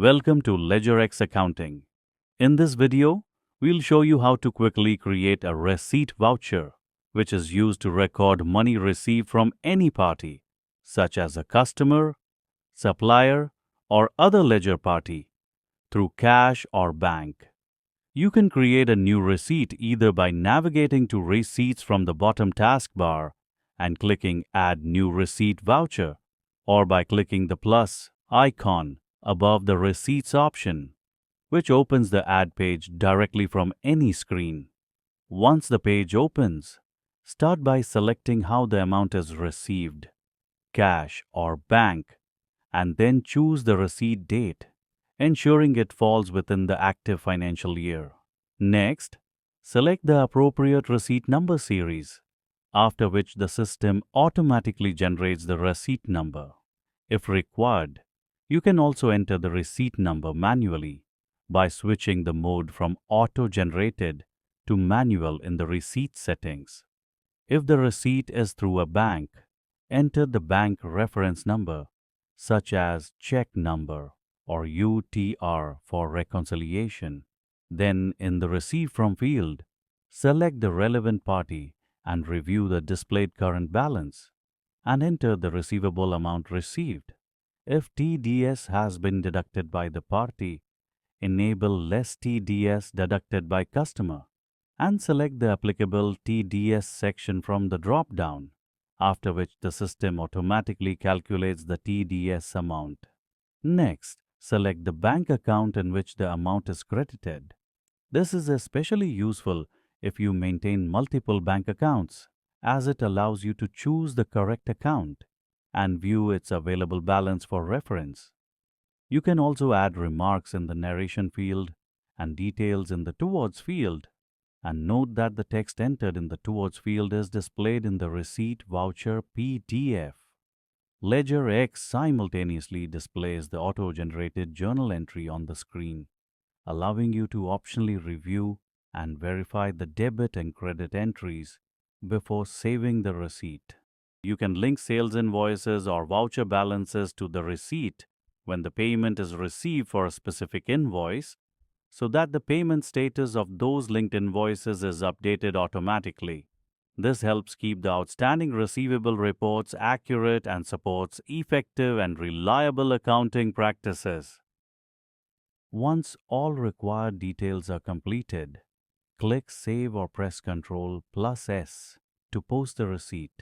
Welcome to LedgerX Accounting. In this video, we'll show you how to quickly create a receipt voucher, which is used to record money received from any party, such as a customer, supplier, or other ledger party, through cash or bank. You can create a new receipt either by navigating to Receipts from the bottom taskbar and clicking Add New Receipt Voucher, or by clicking the plus icon above the Receipts option, which opens the Add page directly from any screen. Once the page opens, start by selecting how the amount is received, cash or bank, and then choose the receipt date, ensuring it falls within the active financial year. Next, select the appropriate receipt number series, after which the system automatically generates the receipt number. If required, you can also enter the receipt number manually by switching the mode from auto-generated to manual in the receipt settings. If the receipt is through a bank, enter the bank reference number, such as check number or UTR for reconciliation. Then, in the Receive From field, select the relevant party and review the displayed current balance, and enter the receivable amount received. If TDS has been deducted by the party, enable Less TDS deducted by customer, and select the applicable TDS section from the drop-down, after which the system automatically calculates the TDS amount. Next, select the bank account in which the amount is credited. This is especially useful if you maintain multiple bank accounts, as it allows you to choose the correct account and view its available balance for reference. You can also add remarks in the narration field and details in the Towards field, and note that the text entered in the Towards field is displayed in the Receipt Voucher PDF. LedgerX simultaneously displays the auto-generated journal entry on the screen, allowing you to optionally review and verify the debit and credit entries before saving the receipt. You can link sales invoices or voucher balances to the receipt when the payment is received for a specific invoice, so that the payment status of those linked invoices is updated automatically. This helps keep the outstanding receivable reports accurate and supports effective and reliable accounting practices. Once all required details are completed, click Save or press Ctrl+S to post the receipt,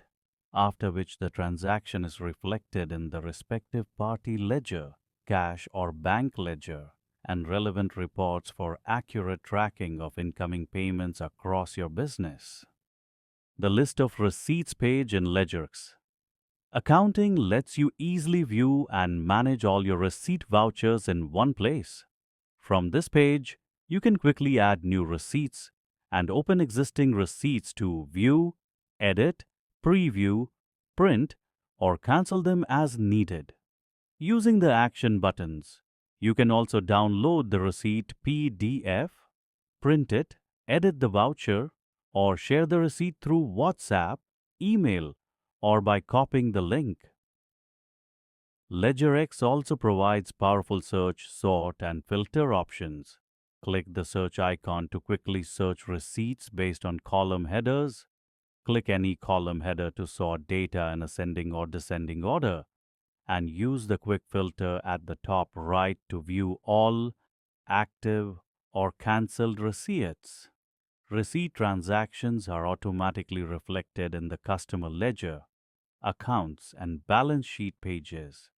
after which the transaction is reflected in the respective party ledger, cash or bank ledger, and relevant reports for accurate tracking of incoming payments across your business. The List of Receipts page in LedgerX. Accounting lets you easily view and manage all your receipt vouchers in one place. From this page, you can quickly add new receipts and open existing receipts to view, edit, preview, print, or cancel them as needed. Using the action buttons, you can also download the receipt PDF, print it, edit the voucher, or share the receipt through WhatsApp, email, or by copying the link. LedgerX also provides powerful search, sort, and filter options. Click the search icon to quickly search receipts based on column headers. Click any column header to sort data in ascending or descending order, and use the quick filter at the top right to view all active or cancelled receipts. Receipt transactions are automatically reflected in the customer ledger, accounts, and balance sheet pages,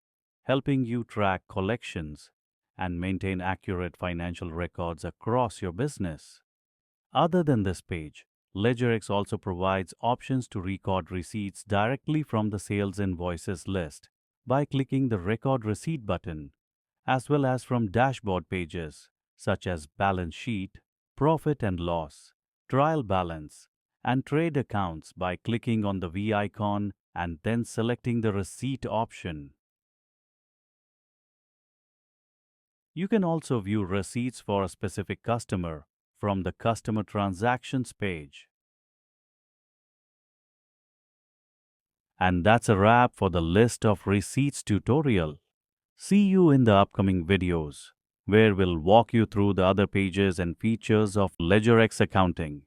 helping you track collections and maintain accurate financial records across your business. Other than this page, LedgerX also provides options to record receipts directly from the sales invoices list by clicking the Record Receipt button, as well as from dashboard pages such as balance sheet, profit and loss, trial balance, and trade accounts by clicking on the V icon and then selecting the receipt option. You can also view receipts for a specific customer from the Customer Transactions page. And that's a wrap for the List of Receipts tutorial. See you in the upcoming videos, where we'll walk you through the other pages and features of LedgerX accounting.